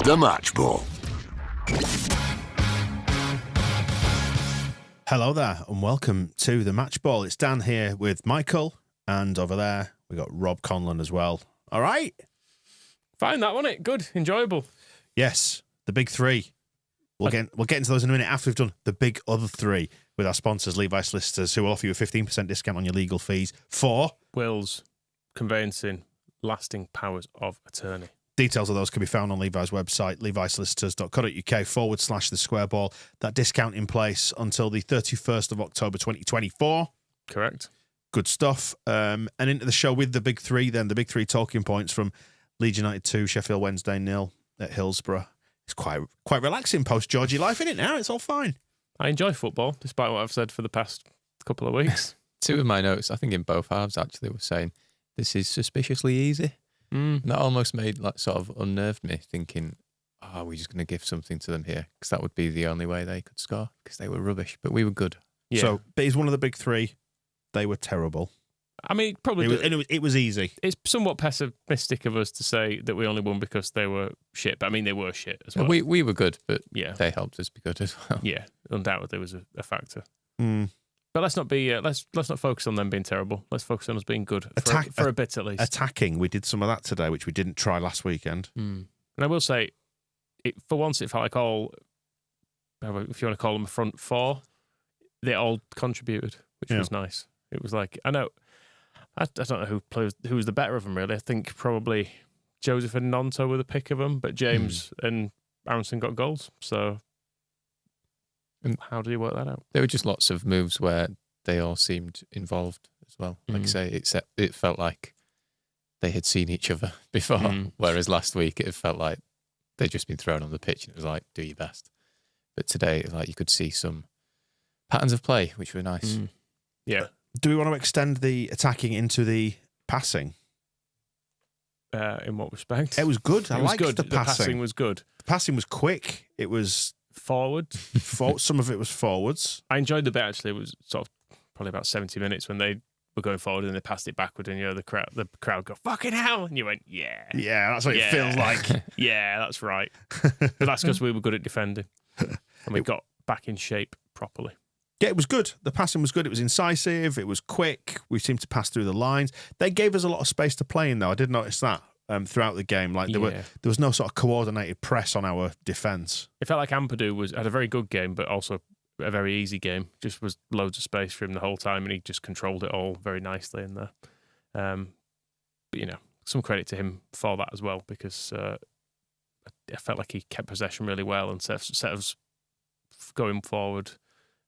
The Match Ball. Hello there and welcome to The Match Ball. It's Dan here with Michael, and over there we got Rob Conlon as well. All right? Fine, that wasn't it? Good, enjoyable. Yes, the big three. We'll get into those in a minute after we've done the big other three with our sponsors, Levi Solicitors, who will offer you a 15% discount on your legal fees for wills, conveyancing, lasting powers of attorney. Details of those can be found on Levi's website, levisolicitors.co.uk/the square ball. That discount in place until the 31st of October 2024. Correct. Good stuff. And into the show with the big three, then the big three talking points from Leeds United 2, Sheffield Wednesday 0 at Hillsborough. It's quite relaxing post-Georgie life, isn't it now? It's all fine. I enjoy football, despite what I've said for the past couple of weeks. Two of my notes, I think in both halves actually, were saying this is suspiciously easy. And that almost made sort of unnerved me, thinking, oh, we're just going to give something to them here, because that would be the only way they could score, because they were rubbish, but we were good. Yeah. So, but he's one of the big three. They were terrible. I mean, probably it was easy. It's somewhat pessimistic of us to say that we only won because they were shit, but I mean, they were shit as well. We were good, but yeah, they helped us be good as well. Yeah, undoubtedly was a factor. Mm. But let's not be let's not focus on them being terrible. Let's focus on us being good for a bit at least. Attacking, we did some of that today, which we didn't try last weekend. And I will say, for once, it felt like all, if you want to call them a front four, they all contributed, which was nice. It was like, I don't know who was the better of them really. I think probably Joseph and Nonto were the pick of them, but James and Aronson got goals. So. And how do you work that out? There were just lots of moves where they all seemed involved as well. Like I say, it felt like they had seen each other before, whereas last week it felt like they'd just been thrown on the pitch and it was like, do your best. But today, like you could see some patterns of play, which were nice. Yeah. Do we want to extend the attacking into the passing? In what respect? It was good. I liked the passing. The passing was good. The passing was quick. It was... Forward. Some of it was forwards. I enjoyed the bit actually. It was sort of probably about 70 minutes when they were going forward and they passed it backward and the crowd go, fucking hell, and you went, yeah. Yeah, that's what it feels like. Yeah, that's right. But that's because we were good at defending and we got back in shape properly. Yeah, it was good. The passing was good. It was incisive. It was quick. We seemed to pass through the lines. They gave us a lot of space to play in though. I did notice that. Throughout the game, like there was no sort of coordinated press on our defence. It felt like Ampadu had a very good game, but also a very easy game. Just was loads of space for him the whole time, and he just controlled it all very nicely in there. But some credit to him for that as well, because I felt like he kept possession really well and set us going forward.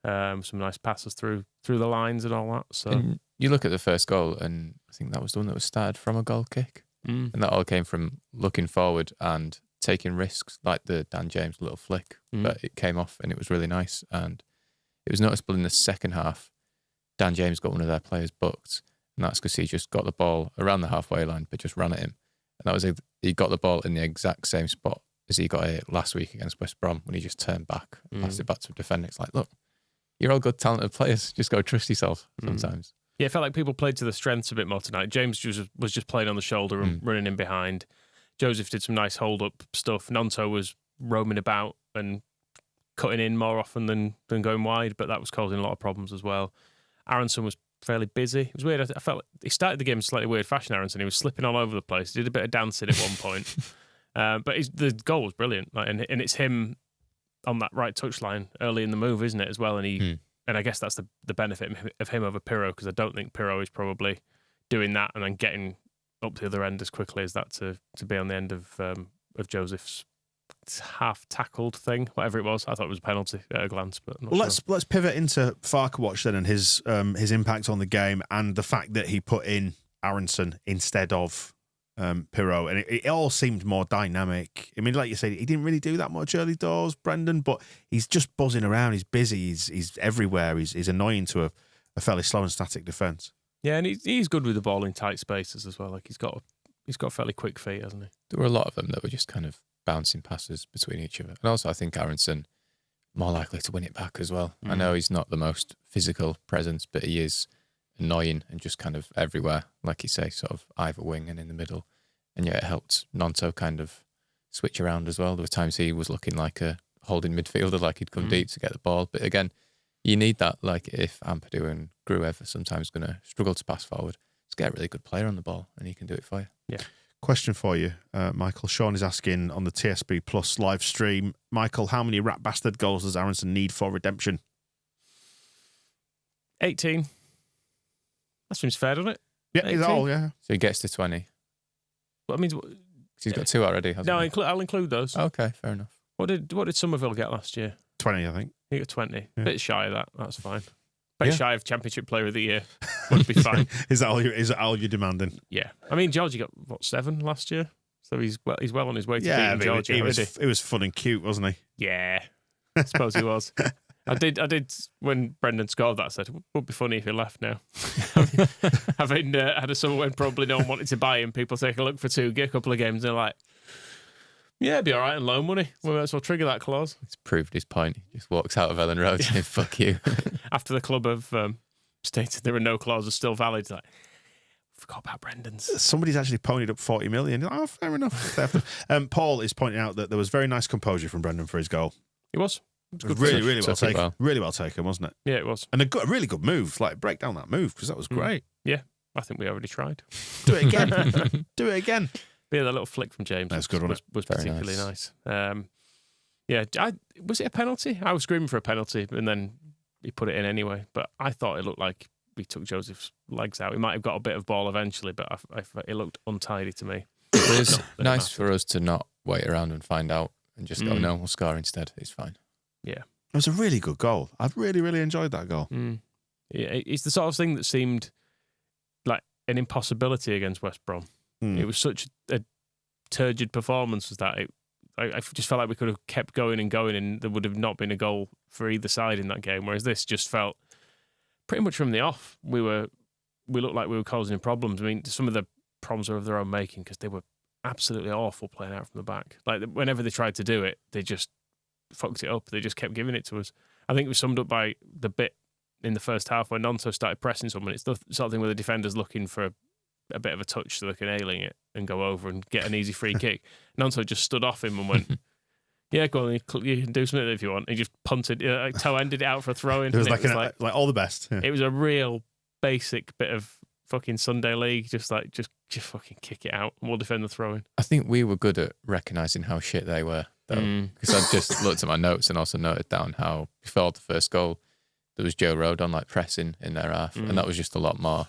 Some nice passes through the lines and all that. So and you look at the first goal, and I think that was the one that was started from a goal kick. And that all came from looking forward and taking risks, like the Dan James little flick. But it came off and it was really nice. And it was noticeable in the second half, Dan James got one of their players booked. And that's because he just got the ball around the halfway line, but just ran at him. And that was he got the ball in the exact same spot as he got it last week against West Brom when he just turned back, passed it back to a defender. It's like, look, you're all good, talented players. Just go trust yourself sometimes. Yeah, it felt like people played to the strengths a bit more tonight. James was just playing on the shoulder and running in behind. Joseph did some nice hold-up stuff. Nonto was roaming about and cutting in more often than going wide, but that was causing a lot of problems as well. Aronson was fairly busy. It was weird. I felt like he started the game in slightly weird fashion, Aronson. He was slipping all over the place. He did a bit of dancing at one point. But the goal was brilliant. And it's him on that right touchline early in the move, isn't it, as well? And And I guess that's the benefit of him over Pirro, because I don't think Pirro is probably doing that and then getting up the other end as quickly as that to be on the end of Joseph's half tackled thing, whatever it was. I thought it was a penalty at a glance, but I'm not sure. Let's pivot into Farke watch then and his impact on the game and the fact that he put in Aronson instead of Pirro, and it all seemed more dynamic. I mean, like you said, he didn't really do that much early doors, Brendan, but he's just buzzing around. He's busy. He's everywhere. He's annoying to a fairly slow and static defence. Yeah, and he's good with the ball in tight spaces as well. Like he's got fairly quick feet, hasn't he? There were a lot of them that were just kind of bouncing passes between each other, and also I think Aronson more likely to win it back as well. I know he's not the most physical presence, but he is annoying and just kind of everywhere, like you say, sort of either wing and in the middle. And yeah, it helped Nonto kind of switch around as well. There were times he was looking like a holding midfielder, like he'd come deep to get the ball. But again, you need that. Like if Ampadu and Gruev are sometimes going to struggle to pass forward, just get a really good player on the ball and he can do it for you. Yeah. Question for you, Michael. Sean is asking on the TSB Plus live stream, Michael, how many rat bastard goals does Aronson need for redemption? 18. That seems fair, doesn't it? Yeah, is that all? Yeah. So he gets to 20. Well, I mean, 'Cause he's got 2 already, hasn't no, he? I'll include those. Okay, fair enough. What did Somerville get last year? 20, I think. He got 20. Yeah. Bit shy of that. That's fine. Bit Yeah. shy of Championship Player of the Year. Would be fine. Is that all you're demanding? Yeah. I mean, Georgie got, 7 last year? So he's well on his way to beating Georgie. It was fun and cute, wasn't he? Yeah. I suppose he was. I did when Brendan scored that, I said, it would be funny if he left now. Having had a summer when probably no one wanted to buy him, people take a look for 2, get a couple of games, and they're like, yeah, it'd be all right in loan money. We might as well trigger that clause. He's proved his point. He just walks out of Ellen Road saying, fuck you. After the club have stated there were no clauses still valid, it's like, forgot about Brendan's. Somebody's actually ponied up 40 million. Oh, fair enough. Paul is pointing out that there was very nice composure from Brendan for his goal. It was. It was good. Really well Took it taken. well. Really well taken, wasn't it? Yeah, it was. And a really good move. Like, break down that move because that was great. Yeah, I think we already tried. Do it again. Do it again. But yeah, that little flick from James That's good, wasn't was Very particularly nice. Yeah, was it a penalty? I was screaming for a penalty, and then he put it in anyway. But I thought it looked like he took Joseph's legs out. He might have got a bit of ball eventually, but it looked untidy to me. It was nice for us to not wait around and find out and just go, no, we'll score instead. It's fine. Yeah. It was a really good goal. I've really, really enjoyed that goal. Yeah, it's the sort of thing that seemed like an impossibility against West Brom. It was such a turgid performance was that I just felt like we could have kept going and going and there would have not been a goal for either side in that game, whereas this just felt pretty much from the off we looked like we were causing problems. I mean, some of the problems were of their own making because they were absolutely awful playing out from the back. Like whenever they tried to do it, they just fucked it up. They just kept giving it to us. I think it was summed up by the bit in the first half when Nonto started pressing someone. It's the sort of thing where the defender's looking for a bit of a touch so they can ailing it and go over and get an easy free kick. Nonto just stood off him and went, yeah, go on, you can do something if you want. He just punted, toe-ended it out for a throw-in. It was like all the best. Yeah. It was a real basic bit of fucking Sunday league, just fucking kick it out and we'll defend the throw-in. I think we were good at recognising how shit they were, though, because I just looked at my notes and also noted down how before the first goal, there was Joe Rodon like pressing in their half, and that was just a lot more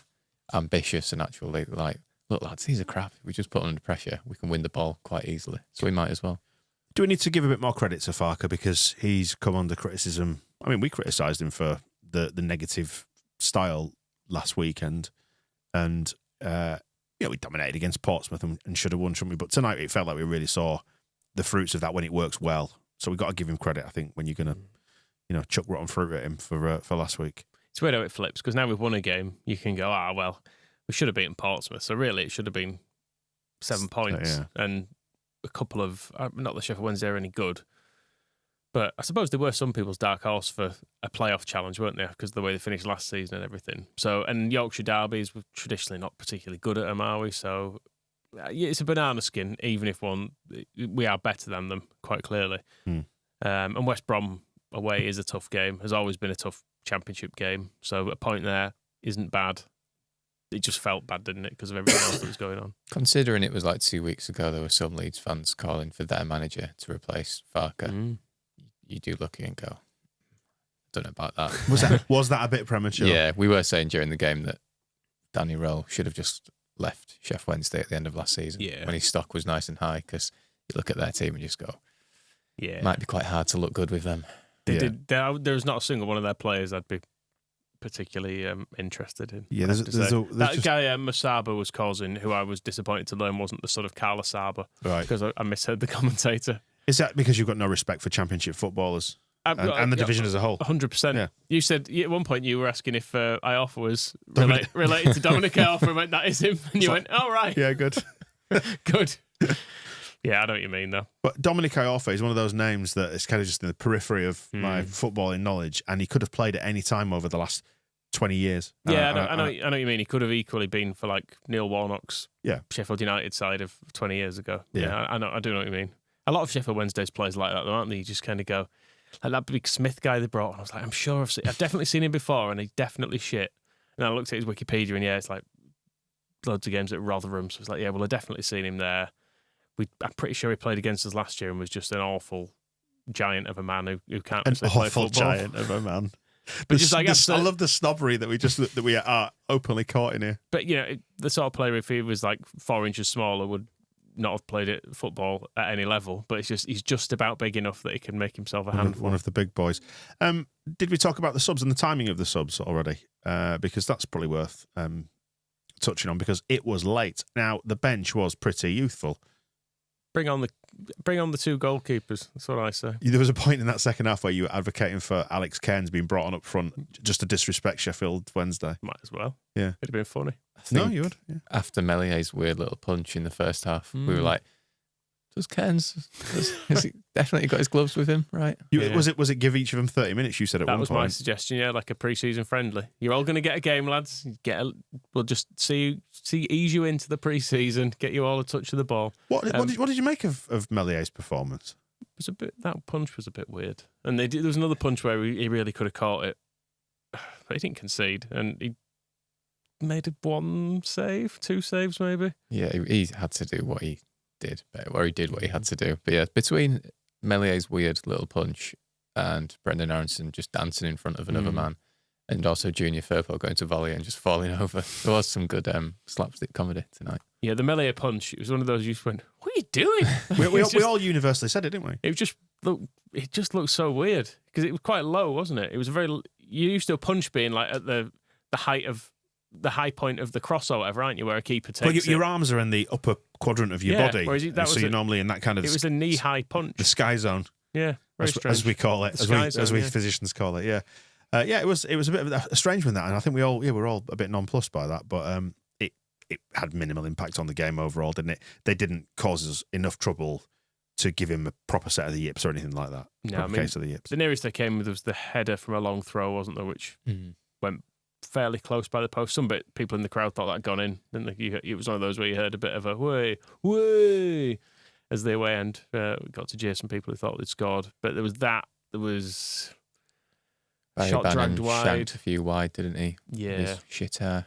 ambitious and actually like, look lads, these are crap. If we just put them under pressure, we can win the ball quite easily. So we might as well. Do we need to give a bit more credit to Farke because he's come under criticism? I mean, we criticised him for the negative style last weekend, and we dominated against Portsmouth and should have won, shouldn't we? But tonight it felt like we really saw the fruits of that when it works well. So we've got to give him credit, I think, when you're going to chuck rotten fruit at him for last week. It's weird how it flips because now we've won a game, you can go, well, we should have beaten Portsmouth. So really, it should have been 7 points and a couple of, not that Sheffield Wednesday are any good, but I suppose they were some people's dark horse for a playoff challenge, weren't they? Because of the way they finished last season and everything. So, and Yorkshire derbies were traditionally not particularly good at them, are we? So it's a banana skin, even if we are better than them, quite clearly. And West Brom away is a tough game, has always been a tough championship game. So a point there isn't bad. It just felt bad, didn't it, because of everything else that was going on. Considering it was like 2 weeks ago, there were some Leeds fans calling for their manager to replace Farke. You do look and go, don't know about that. Was that a bit premature? Yeah, we were saying during the game that Danny Rowe should have just left Sheff Wednesday at the end of last season when his stock was nice and high, because you look at their team and just go, might be quite hard to look good with them. There's not a single one of their players I'd be particularly interested in. Yeah, that guy Masaba was causing, who I was disappointed to learn wasn't the sort of Carla Saba, right? Because I misheard the commentator. Is that because you've got no respect for championship footballers and the division as a whole? 100%. Yeah. You said at one point you were asking if Iorfa was related to Dominic Iorfa, and went, that is him, and you went, oh right, yeah, good, good. Yeah, I know what you mean, though. But Dominic Iorfa is one of those names that is kind of just in the periphery of my footballing knowledge, and he could have played at any time over the last 20 years. Yeah, I know what you mean. He could have equally been for like Neil Warnock's Sheffield United side of 20 years ago. Yeah, I do know what you mean. A lot of Sheffield Wednesday's players like that, though, aren't they? You just kind of go, like that big Smith guy they brought on. I was like, I'm sure I've definitely seen him before, and he's definitely shit. And I looked at his Wikipedia, and it's like loads of games at Rotherham. So it's like, yeah, well, I've definitely seen him there. I'm pretty sure he played against us last year and was just an awful giant of a man who can't An actually play awful football. giant of a man. But just like I love the snobbery that we are openly caught in here. But the sort of player, if he was like 4 inches smaller, would not have played it football at any level. But he's just about big enough that he can make himself a handful. One of the big boys. Did we talk about the subs and the timing of the subs already? Because that's probably worth touching on, because it was late. Now the bench was pretty youthful. Bring on the 2 goalkeepers. That's what I say. There was a point in that second half where you were advocating for Alex Cairns being brought on up front just to disrespect Sheffield Wednesday. Might as well. Yeah. It'd have been funny. No, you would. Yeah. After Melier's weird little punch in the first half, we were like, does Cairns, has he definitely got his gloves with him? Right. Was it give each of them 30 minutes, you said at one point? That was my suggestion, yeah, like a pre-season friendly. You're all going to get a game, lads. We'll just ease you into the pre-season, get you all a touch of the ball. What did you make of Melier's performance? That punch was a bit weird. And there was another punch where he really could have caught it, but he didn't concede. And he made 1 save, 2 saves maybe. Yeah, he had to do what he did, or he did what he had to do. But yeah, between Melier's weird little punch and Brendan Aronson just dancing in front of another man, and also Junior Firpo going to volley and just falling over, there was some good slapstick comedy tonight. Yeah, the Melier punch, it was one of those you just went, what are you doing? we all universally said it, didn't we? It just looked so weird, because it was quite low, wasn't it? It was you used to a punch being like at the height of the high point of the cross or whatever, aren't you, where a keeper takes your arms are in the upper quadrant of your body, so you're normally in that kind of... It was a knee-high punch. The sky zone. Yeah, very strange. As we call it, as we physicians call it, yeah. It was a bit of a strange one, that, and I think we're all a bit nonplussed by that, but it had minimal impact on the game overall, didn't it? They didn't cause us enough trouble to give him a proper set of the yips or anything like that. No, case of the yips. The nearest they came was the header from a long throw, wasn't there, which went fairly close by the post. Some people in the crowd thought that had gone in, didn't they? It was one of those where you heard a bit of a way as the away end got to jeer some people who thought they'd scored. But there was shot dragged wide. Shanked a few wide, didn't he? Yeah. His shit hair.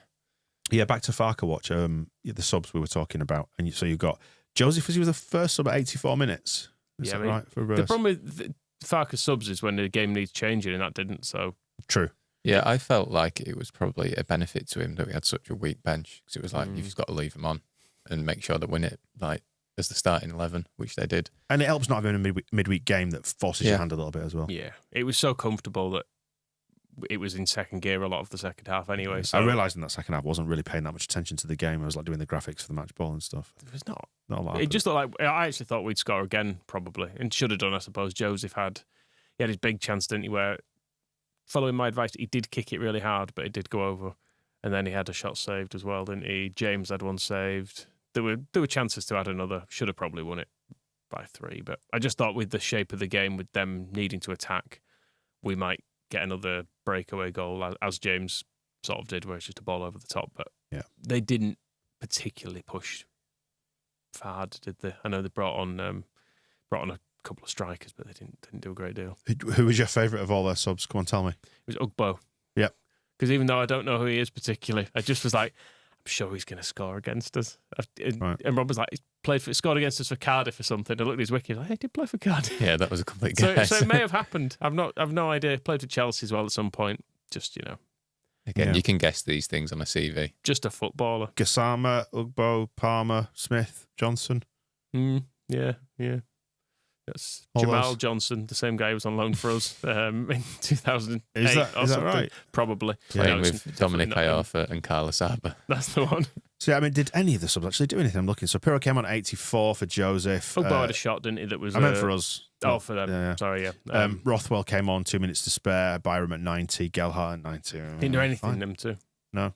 Yeah, back to Farke watch, the subs we were talking about. And so you got Joseph, he was the first sub at 84 minutes. Is that right? For the problem with Farke's subs is when the game needs changing, and that didn't, so... True. Yeah, I felt like it was probably a benefit to him that we had such a weak bench, because it was like, you've just got to leave him on and make sure that win it like as the starting 11, which they did. And it helps not having a midweek game that forces your hand a little bit as well. Yeah, it was so comfortable that it was in second gear a lot of the second half anyway. So I realised in that second half I wasn't really paying that much attention to the game. I was like doing the graphics for the match ball and stuff. It was not a lot. It just looked like, I actually thought we'd score again probably, and should have done, I suppose. Joseph had his big chance, didn't he, where, following my advice, he did kick it really hard, but it did go over. And then he had a shot saved as well, didn't he? James had one saved. There were chances to add another. Should have probably won it by 3. But I just thought with the shape of the game, with them needing to attack, we might get another breakaway goal, as James sort of did, where it's just a ball over the top. But they didn't particularly push hard, did they? I know they brought on a couple of strikers, but they didn't do a great deal. Who was your favourite of all their subs? Come on, tell me. It was Ugbo. Yep. Because even though I don't know who he is particularly, I just was like, I'm sure he's going to score against us. And Rob was like, he scored against us for Cardiff or something. I looked at his wiki, like, hey, he did play for Cardiff. Yeah, that was a complete guess. So it may have happened. I've no idea. Played for Chelsea as well at some point. Just, Again, you can guess these things on a CV. Just a footballer. Gassama, Ugbo, Palmer, Smith, Johnson. Yeah. That's Jamal Johnson, the same guy who was on loan for us in 2008. Is that right? Probably. Playing with Dominic Iorfa and Carlos Arba. That's the one. So, did any of the subs actually do anything? I'm looking. So, Pirro came on at 84 for Joseph. Ugbo had a shot, didn't he? That was. I meant for us. Oh, for them. Yeah. Sorry, yeah. Rothwell came on 2 minutes to spare. Byram at 90. Gelhardt at 90. Didn't do anything, them two. No.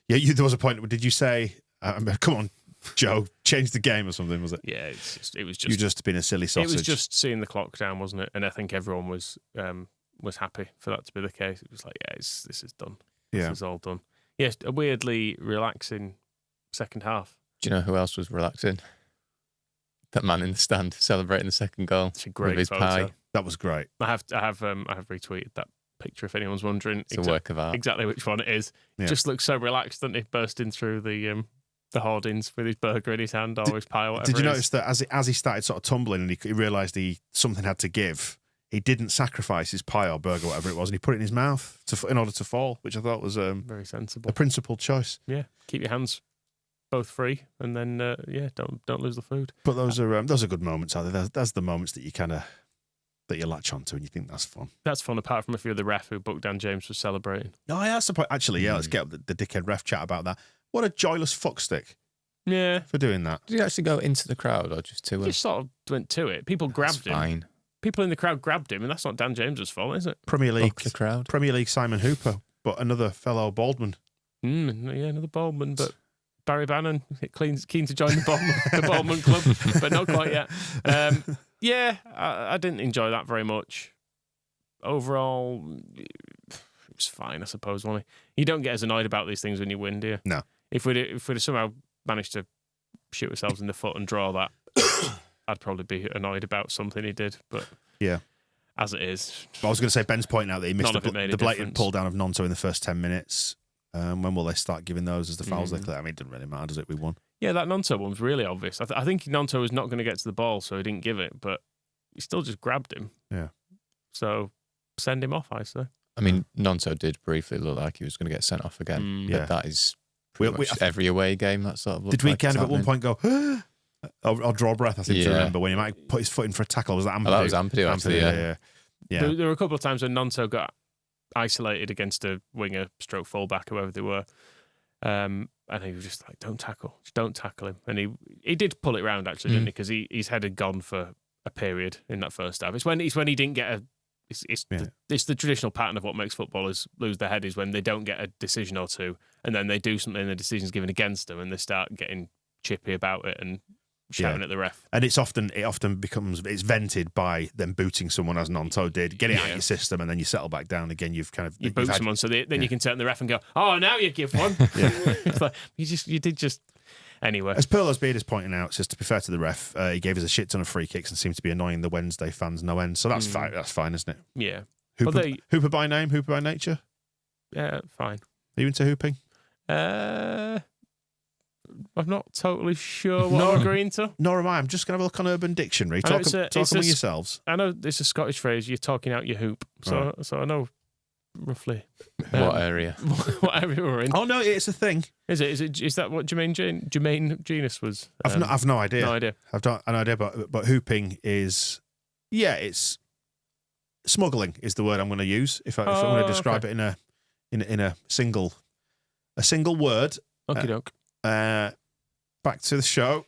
Yeah, there was a point. Did you say, come on, Joe, change the game or something, was it? Yeah, it was just... You've just been a silly sausage. It was just seeing the clock down, wasn't it? And I think everyone was happy for that to be the case. It was like, this is done. Yeah. This is all done. Yes, a weirdly relaxing second half. Do you know who else was relaxing? that man in the stand celebrating the second goal It's a great with his photo. pie. That was great. I have retweeted that picture if anyone's wondering. It's a work of art. Exactly which one it is. Yeah. Just looks so relaxed, doesn't he? Bursting through the hoardings with his burger in his hand or his pie or whatever. Did you it notice is. that as he started sort of tumbling and he realised something had to give, he didn't sacrifice his pie or burger, whatever it was, and he put it in his mouth in order to fall, which I thought was Very sensible. a principled choice. Yeah, keep your hands both free, and then don't lose the food. But those are good moments, are they? That's the moments that you latch onto and you think that's fun. That's fun. Apart from if you're the ref who booked Dan James was celebrating. Oh, yeah, that's the point. Actually, yeah, let's get up the dickhead ref chat about that. What a joyless fuckstick Yeah, for doing that. Did he actually go into the crowd or just to him? just sort of went to it. People grabbed him. Fine. People in the crowd grabbed him, and that's not Dan James's fault, is it? Premier League Fuck the crowd. Premier League Simon Hooper, but another fellow Baldman. Yeah, another Baldman, but Barry Bannon keen to join the Baldman club, but not quite yet. I didn't enjoy that very much. Overall, it was fine, I suppose. Wasn't it? You don't get as annoyed about these things when you win, do you? No. If we'd somehow managed to shoot ourselves in the foot and draw that, I'd probably be annoyed about something he did. But Yeah. as it is, I was going to say Ben's pointing out that he missed None of it made a the blatant difference. pull down of Nonto in the first 10 minutes. When will they start giving those as the fouls Mm. they clear? I mean, it doesn't really matter, does it? We won. yeah, that Nonto one was really obvious. I think Nonto was not going to get to the ball, so he didn't give it, but he still just grabbed him. Yeah. So send him off, I say. I mean, Nonto did briefly look like he was going to get sent off again. Mm. Yeah. But that is pretty much every away game that sort of looked Did we like kind it's of at one happening. point go, or draw breath, I think, to Yeah. remember, when he might put his foot in for a tackle? Was that Ampadu? Oh, that was Ampadu, actually, yeah. There were a couple of times when Nonto got isolated against a winger, stroke fullback, whoever they were. And he was just like, don't tackle him. And he did pull it round, actually, didn't he? Because his head had gone for a period in that first half. It's when he didn't get it's the traditional pattern of what makes footballers lose their head is when they don't get a decision or two, and then they do something and the decision's given against them, and they start getting chippy about it and shouting at the ref. And it often becomes vented by them booting someone, as Nonto did, get it out of your system, and then you settle back down again. You boot someone, so then you can turn the ref and go, oh, now you give one. It's like, you did just anyway. As Perlo's Beard is pointing out, says, to be fair to the ref, he gave us a shit ton of free kicks and seemed to be annoying the Wednesday fans no end. So that's fine. That's fine, isn't it? Yeah. Hooper by name, Hooper by nature. Yeah, fine. Are you into hooping? I'm not totally sure what I'm agreeing to. Nor am I. I'm just going to have a look on Urban Dictionary. I know Talk among yourselves. I know it's a Scottish phrase. You're talking out your hoop, so I know roughly What area? what area we're in. Oh no, it's a thing. Is that what Jermaine Genus was? I've no idea. No idea. I've no idea. But hooping is smuggling is the word I'm going to use if I'm going to describe it in a single word. Okie doke. Back to the show.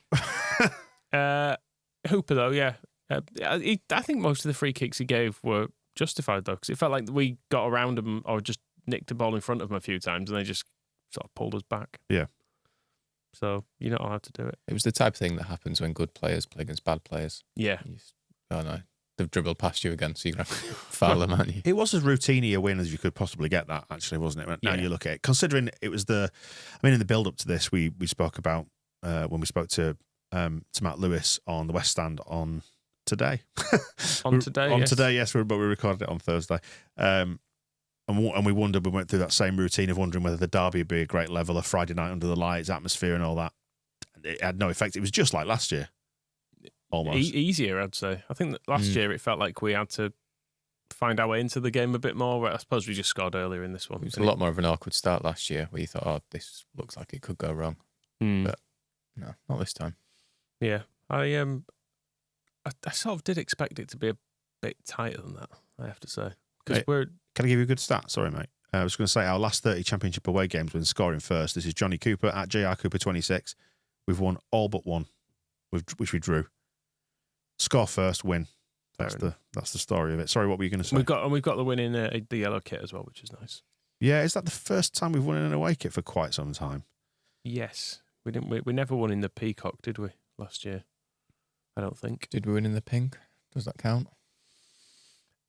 Hooper though, yeah. I think most of the free kicks he gave were justified though, because it felt like we got around him or just nicked the ball in front of him a few times, and they just sort of pulled us back. Yeah. So you're not allowed to do it. It was the type of thing that happens when good players play against bad players. Yeah. Oh no, they've dribbled past you again, so you're going to foul them, aren't you? It was as routine a win as you could possibly get, that actually, wasn't it? Now you look at it, considering it was in the build up to this, we spoke about when we spoke to Matt Lewis on the West Stand on today. Today, yes, but we recorded it on Thursday. And we wondered, we went through that same routine of wondering whether the derby would be a great level of Friday night under the lights, atmosphere, and all that. It had no effect. It was just like last year. Almost. Easier, I'd say. I think that last year it felt like we had to find our way into the game a bit more. I suppose we just scored earlier in this one. It was a lot more of an awkward start last year where you thought, oh, this looks like it could go wrong. But no, not this time. Yeah. I sort of did expect it to be a bit tighter than that, I have to say. Because Can I give you a good stat? Sorry, mate. I was going to say our last 30 Championship away games when scoring first. This is Johnny Cooper at JR Cooper 26. We've won all but one, which we drew. Score first, win. That's the story of it. Sorry, what were you going to say? We've got the win in the yellow kit as well, which is nice. Yeah, is that the first time we've won in an away kit for quite some time? Yes, we didn't. We never won in the peacock, did we? Last year, I don't think. Did we win in the pink? Does that count?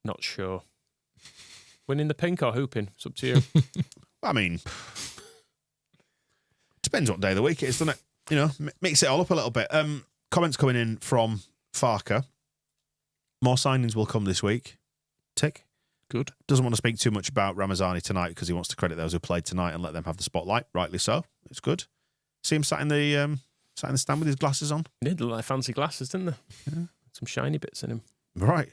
Not sure. Win in the pink or hooping? It's up to you. I mean, depends what day of the week it is, doesn't it? You know, mix it all up a little bit. comments coming in from Farke. More signings will come this week. Tick. Good. Doesn't want to speak too much about Ramazani tonight because he wants to credit those who played tonight and let them have the spotlight. Rightly so. It's good. See him sat in the stand with his glasses on. They did look like fancy glasses, didn't they? Yeah. Some shiny bits in him. Right.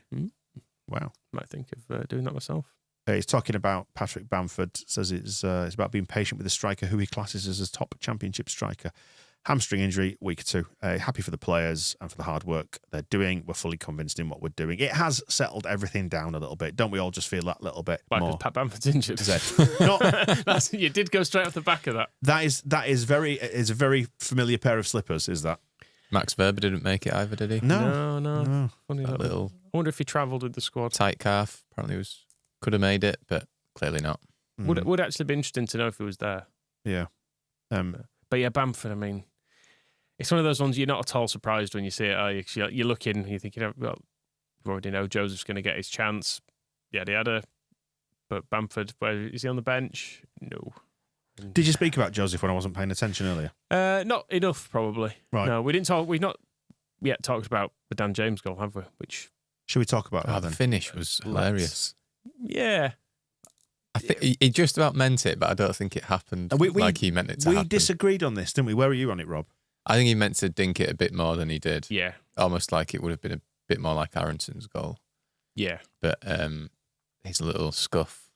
Wow. Might think of doing that myself. He's talking about Patrick Bamford. Says it's about being patient with the striker who he classes as a top championship striker. Hamstring injury, week 2. Happy for the players and for the hard work they're doing. We're fully convinced in what we're doing. It has settled everything down a little bit. Don't we all just feel that little bit more? Because Pat Bamford's injured. You did go straight off the back of that. That is a very familiar pair of slippers, is that? Max Verber didn't make it either, did he? No. Funny That little I wonder if he travelled with the squad. tight calf. Apparently could have made it, but clearly not. Would actually be interesting to know if he was there. Yeah. But yeah, Bamford, I mean, it's one of those ones you're not at all surprised when you see it, are you? 'Cause you're looking and you're thinking, well, you already know Joseph's going to get his chance. Yada. But Bamford, is he on the bench? No. Did you speak about Joseph when I wasn't paying attention earlier? Not enough, probably. Right. No, we didn't talk. We've not yet talked about the Dan James goal, have we? Which should we talk about that the then? finish was hilarious. Yeah. I think he just about meant it, but I don't think it happened like he meant it to happen. We disagreed on this, didn't we? Where were you on it, Rob? I think he meant to dink it a bit more than he did. Yeah. Almost like it would have been a bit more like Aronson's goal. Yeah. But his little scuff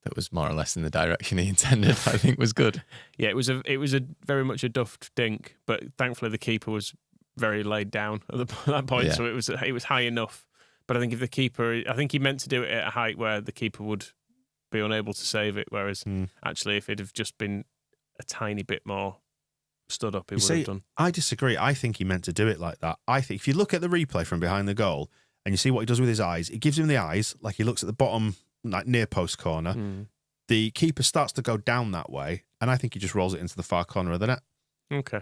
that was more or less in the direction he intended, I think was good. Yeah, it was a very much a duffed dink, but thankfully the keeper was very laid down at that point, so it was high enough. But I think I think he meant to do it at a height where the keeper would be unable to save it, whereas actually if it'd have just been a tiny bit more stood up, he would have done. I disagree. I think he meant to do it like that. I think if you look at the replay from behind the goal and you see what he does with his eyes, it gives him the eyes, like he looks at the bottom, like near post corner. The keeper starts to go down that way, and I think he just rolls it into the far corner of the net. Okay.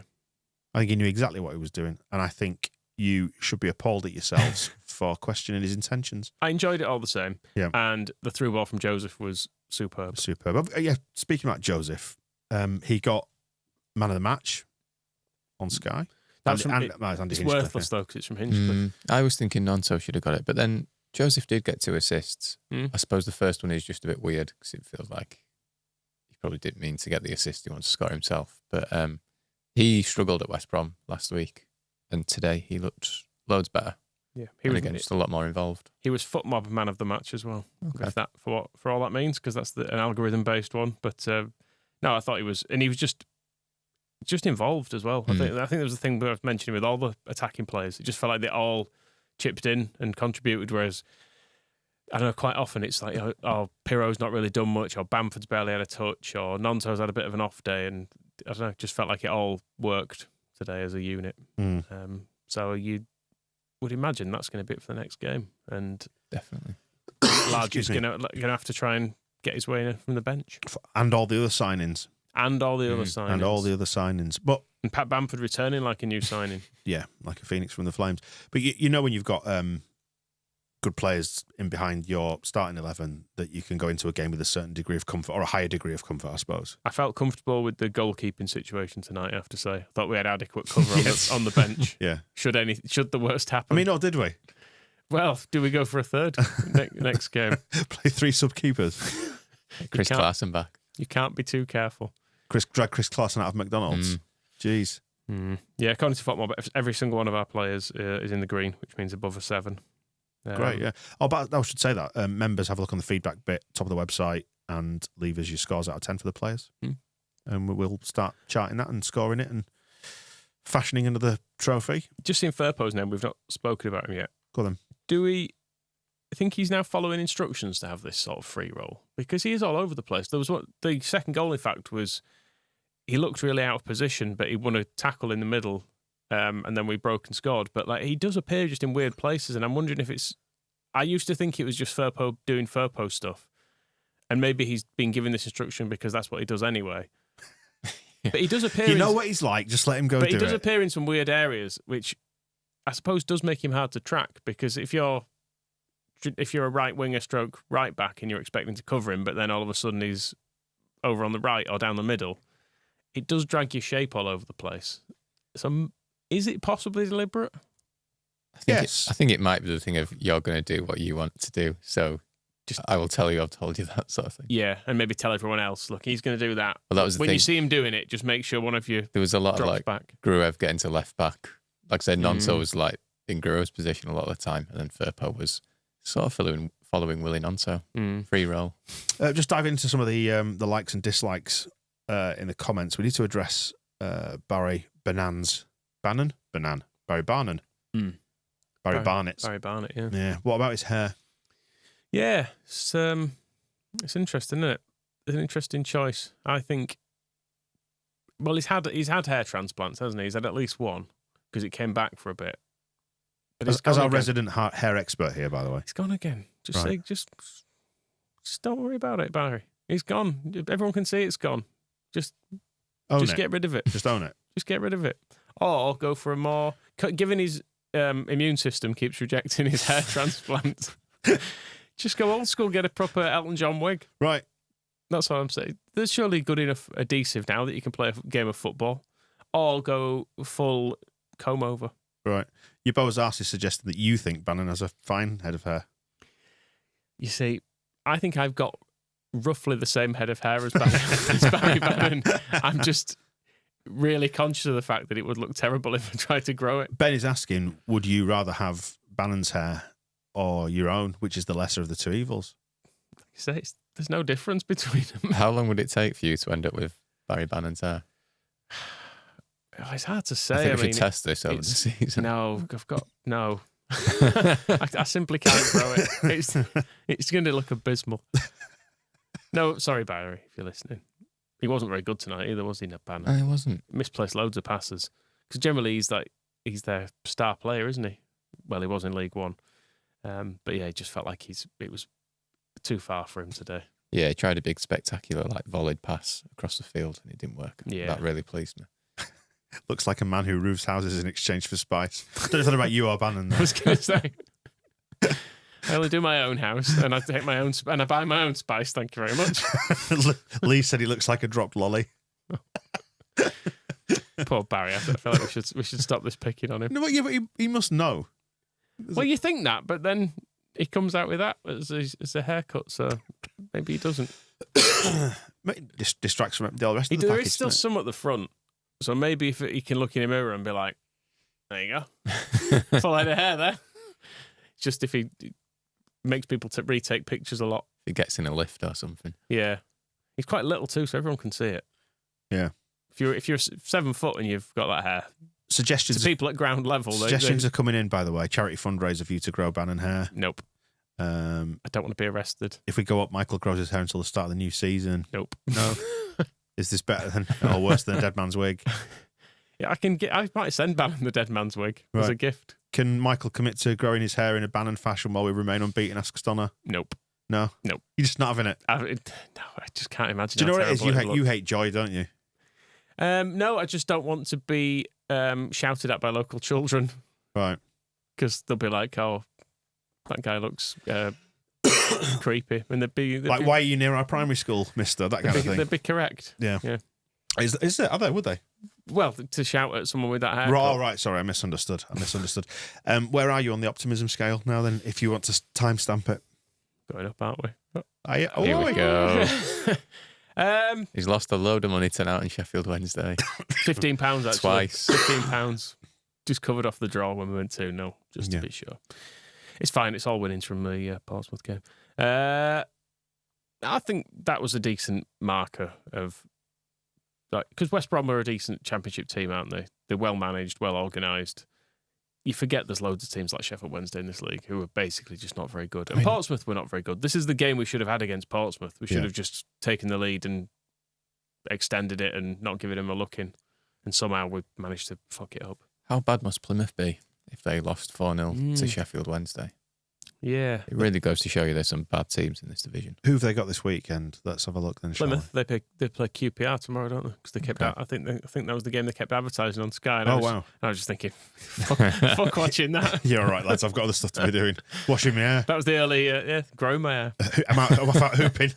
I think he knew exactly what he was doing, and I think you should be appalled at yourselves for questioning his intentions. I enjoyed it all the same. Yeah. And the through ball from Joseph was superb. Yeah, speaking about Joseph, he got man of the match on Sky. It's Hinchcliffe, worthless though because it's from Hinchcliffe. I was thinking Nonto should have got it, but then Joseph did get 2 assists. I suppose the first one is just a bit weird because it feels like he probably didn't mean to get the assist. He wanted to score himself. But he struggled at West Brom last week, and today he looked loads better. Yeah, again, just a lot more involved. He was foot mob man of the match as well. Okay. If that for all that means, because that's an algorithm based one. But no, I thought he was just involved as well. I think there was the thing we were mentioning with all the attacking players. It just felt like they all chipped in and contributed. Whereas I don't know, quite often it's like, Pirro's not really done much, or Bamford's barely had a touch, or Nonto's had a bit of an off day, and I don't know, it just felt like it all worked today as a unit. So you would imagine that's going to be it for the next game, and definitely Large is going to have to try and get his way in from the bench, and all the other signings, But and Pat Bamford returning like a new signing, yeah, like a phoenix from the flames. But you know when you've got good players in behind your starting 11 that you can go into a game with a certain degree of comfort, or a higher degree of comfort, I suppose. I felt comfortable with the goalkeeping situation tonight, I have to say. I thought we had adequate cover on the bench. Yeah. Should the worst happen. I mean, or did we? Well, do we go for a third next game? Play 3 sub-keepers. Chris Klaassen back. You can't be too careful. Drag Chris Klaassen out of McDonald's. Jeez. Yeah, according to Football, every single one of our players is in the green, which means above a 7. Great, yeah. Oh, but I should say that members have a look on the feedback bit, top of the website, and leave us your scores out of 10 for the players. And we'll start charting that and scoring it and fashioning another trophy. Just seen Firpo's name. We've not spoken about him yet. Go on then. Do we think he's now following instructions to have this sort of free roll? Because he is all over the place. There was the second goal, in fact, was he looked really out of position, but he won a tackle in the middle. And then we broke and scored. But like he does appear just in weird places, and I'm wondering if it's... I used to think it was just Firpo doing Firpo stuff. And maybe he's been given this instruction because that's what he does anyway. But he does appear... You know what he's like, just let him go do it. But he does appear in some weird areas, which I suppose does make him hard to track, because if you're a right winger stroke right back and you're expecting to cover him, but then all of a sudden he's over on the right or down the middle, it does drag your shape all over the place. So Is it possibly deliberate? Yes. I think it might be the thing of you're going to do what you want to do. So just I will tell you I've told you that sort of thing. Yeah, and maybe tell everyone else, look, he's going to do that. Well, that was the when thing. you see him doing it, just make sure one of you There was a lot of like back. Gruev getting to left back. Like I said, Nonso was like in Gruev's position a lot of the time, and then Firpo was sort of following Willie Nonso. Free roll. Just dive into some of the likes and dislikes in the comments. We need to address Barry Barnett. Barry Barnett. Barry Barnett, yeah. Yeah. What about his hair? Yeah, it's interesting, isn't it? It's an interesting choice. I think. Well, he's had hair transplants, hasn't he? He's had at least one because it came back for a bit. But As our resident hair expert here, by the way. He's gone again. Just don't worry about it, Barry. He's gone. Everyone can see it's gone. Just get rid of it. Just own it. Just get rid of it. Or go for a more... Given his immune system keeps rejecting his hair transplant, just go old school, get a proper Elton John wig. Right. That's what I'm saying. There's surely good enough adhesive now that you can play a game of football. Or go full comb over. Right. Your Bo's ass is suggesting that you think Bannon has a fine head of hair. You see, I think I've got roughly the same head of hair as Barry Bannon. I'm just really conscious of the fact that it would look terrible if I tried to grow it. Ben is asking, would you rather have Bannon's hair or your own, which is the lesser of the two evils? You say there's no difference between them. How long would it take for you to end up with Barry Bannon's hair? It's hard to say. I think we should test this over the season. No, I simply can't grow it. It's going to look abysmal. No, sorry, Barry, if you're listening. He wasn't very good tonight either, was he, Bannon? No, he wasn't. Misplaced loads of passes. Because generally he's their star player, isn't he? Well, he was in League One. But yeah, it just felt like it was too far for him today. Yeah, he tried a big spectacular volleyed pass across the field and it didn't work. Yeah. That really pleased me. Looks like a man who roofs houses in exchange for spice. Don't know about you or Bannon, though. I was going to say. I only do my own house and I take my own and I buy my own spice. Thank you very much. Lee said he looks like a dropped lolly. Poor Barry. I feel like we should stop this picking on him. No, but he must know. Well, you think that, but then he comes out with that as a haircut, so maybe he doesn't. Distracts from the rest of the There package. is still some at the front, so maybe if he can look in a mirror and be like, "There you go, full head of hair there." Just if he makes people retake pictures a lot. If he gets in a lift or something. Yeah, he's quite little too, so everyone can see it. Yeah. If you're 7 foot and you've got that hair, suggestions to people at ground level. Suggestions are coming in, by the way. Charity fundraiser for you to grow Bannon hair. Nope. I don't want to be arrested. If we go up, Michael grows his hair until the start of the new season. Nope. No. Is this better than or worse than a dead man's wig? Yeah, I might send Bannon the dead man's wig as a gift. Can Michael commit to growing his hair in a Bannon fashion while we remain unbeaten? Asks Donna. Nope. No. Nope. You're just not having it. No, I just can't imagine. Do you know what it is? You hate joy, don't you? No, I just don't want to be shouted at by local children. Right. Because they'll be like, "Oh, that guy looks creepy," and they'd be like, "Why are you near our primary school, Mister?" That kind of thing. They'd be correct. Yeah. Is there? Are they? Would they? Well, to shout at someone with that hair. Oh, right. Sorry, I misunderstood. Where are you on the optimism scale now? Then, if you want to timestamp it, going up, aren't we? Here we go. He's lost a load of money tonight on Sheffield Wednesday. £15 actually. Twice. £15. Just covered off the draw when we went 2-0, just to be sure. It's fine. It's all winnings from the Portsmouth game. I think that was a decent marker of, because West Brom are a decent Championship team, aren't they? They're well managed, well organised. You forget there's loads of teams like Sheffield Wednesday in this league who are basically just not very good. And Portsmouth were not very good. This is the game we should have had against Portsmouth. We should have just taken the lead and extended it and not given them a look in. And somehow we managed to fuck it up. How bad must Plymouth be if they lost 4-0 to Sheffield Wednesday? Yeah. It really goes to show you there's some bad teams in this division. Who have they got this weekend? Let's have a look then. Plymouth, they play QPR tomorrow, don't they? Because they kept out. I think that was the game they kept advertising on Sky. And wow! I was just thinking, fuck watching that. Yeah, all right, lads. I've got other stuff to be doing. Washing my hair. That was the early, growing my hair. I'm out hooping.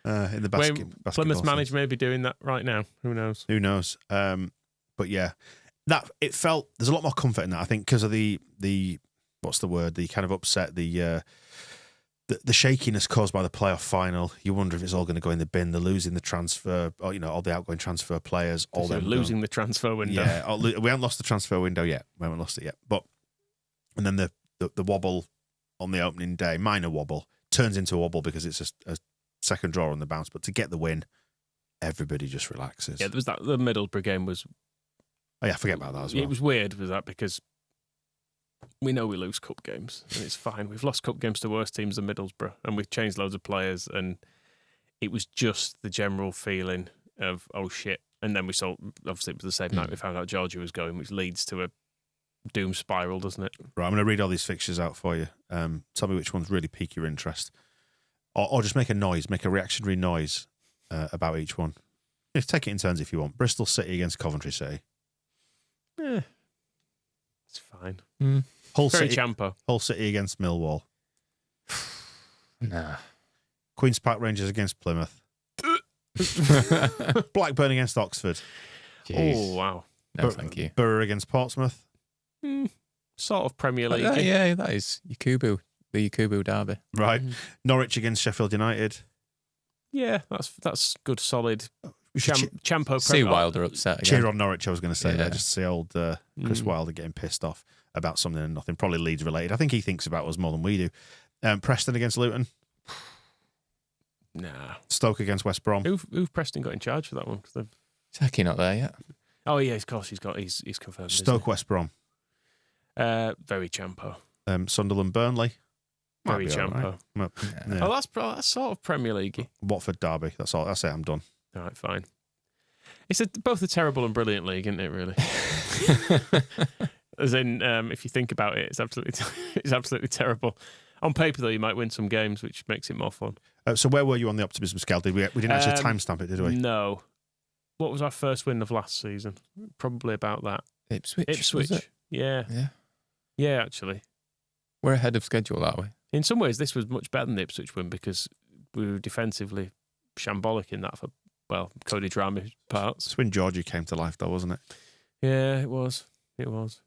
In the basketball. Plymouth managed maybe doing that right now. Who knows? Who knows? But But yeah, that it felt there's a lot more comfort in that. I think because of the what's the word? The kind of upset, the shakiness caused by the playoff final. You wonder if it's all going to go in the bin. They're losing the transfer, or all the outgoing transfer players. All them losing the transfer window. Yeah, we haven't lost the transfer window yet. We haven't lost it yet. But and then the wobble on the opening day, minor wobble, turns into a wobble because it's a second draw on the bounce. But to get the win, everybody just relaxes. Yeah, there was that. The Middlesbrough game was. Oh yeah, forget about that as well. It was weird with that because we know we lose cup games and it's fine. We've lost cup games to worse teams than Middlesbrough and we've changed loads of players and it was just the general feeling of, oh shit. And then we saw, obviously it was the same night we found out Georgia was going, which leads to a doom spiral, doesn't it? Right, I'm going to read all these fixtures out for you. Tell me which ones really pique your interest. Or just make a reactionary noise about each one. Take it in turns if you want. Bristol City against Coventry City. It's fine. Hull Very City, Champo. Hull City against Millwall. Nah. Queen's Park Rangers against Plymouth. Blackburn against Oxford. Jeez. Oh, wow. No, thank you. Borough against Portsmouth. Sort of Premier League. Yeah, that is Yakubu. The Yakubu derby. Right. Norwich against Sheffield United. Yeah, that's good, solid. Champo. See Wilder upset again. Cheer on Norwich, I was going to say Yeah. there. Just to see old Chris Wilder getting pissed off about something and nothing. Probably Leeds related. I think he thinks about us more than we do. Preston against Luton. Nah. Stoke against West Brom. Who've Preston got in charge for that one? Is Hecky not there yet? Oh yeah, of course he's confirmed. Stoke West Brom. Very Champo. Sunderland Burnley. Might Very be all Champo. right. Yeah. Oh, that's sort of Premier League. Watford Derby. That's all. That's it. I'm done. All right, fine. It's both a terrible and brilliant league, isn't it? Really. As in, if you think about it, it's absolutely terrible. On paper, though, you might win some games, which makes it more fun. So where were you on the optimism scale? We didn't actually timestamp it, did we? No. What was our first win of last season? Probably about that. Ipswich. Was it? Yeah. Yeah. Yeah, actually. We're ahead of schedule, aren't we? In some ways, this was much better than the Ipswich win because we were defensively shambolic in that for, Cody Drama parts. It's when Georgie came to life, though, wasn't it? Yeah, it was. It was.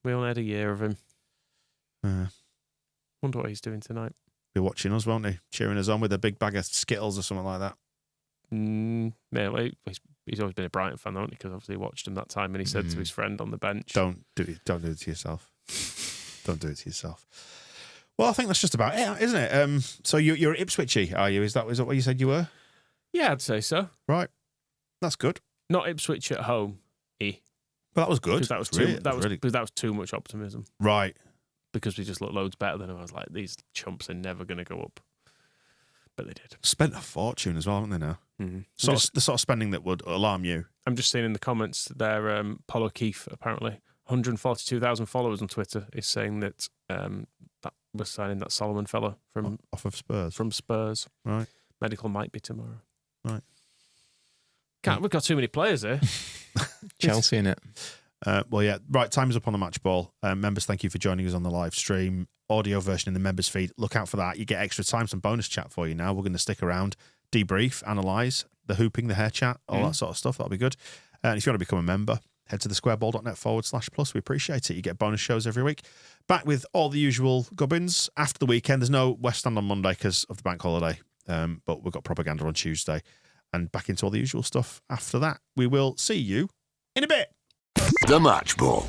We only had a year of him. Wonder what he's doing tonight. Be watching us, won't he? Cheering us on with a big bag of Skittles or something like that. Yeah, well, he's always been a Brighton fan, hasn't he? Because obviously he watched him that time and he said to his friend on the bench, Don't do it to yourself. Don't do it to yourself. Well, I think that's just about it, isn't it? So you're Ipswichy, are you? Is that what you said you were? Yeah, I'd say so. Right. That's good. Not Ipswich at home. Well, that was good. Because that was too much optimism. Right. Because we just looked loads better than him. I was like, these chumps are never going to go up. But they did. Spent a fortune as well, haven't they now? Mm-hmm. The sort of spending that would alarm you. I'm just seeing in the comments there, Paul O'Keefe, apparently, 142,000 followers on Twitter, is saying that that was signing that Solomon fella from off of Spurs. From Spurs. Right. Medical might be tomorrow. Right. We've got too many players here. Chelsea in it. Well, yeah. Right, time is up on the match ball. Members, thank you for joining us on the live stream. Audio version in the members feed. Look out for that. You get extra time, some bonus chat for you now. We're going to stick around, debrief, analyse, the hooping, the hair chat, all that sort of stuff. That'll be good. And if you want to become a member, head to thesquareball.net/plus. We appreciate it. You get bonus shows every week. Back with all the usual gubbins. After the weekend, there's no West Stand on Monday because of the bank holiday. But we've got propaganda on Tuesday. And back into all the usual stuff after that. We will see you in a bit. The Match Ball.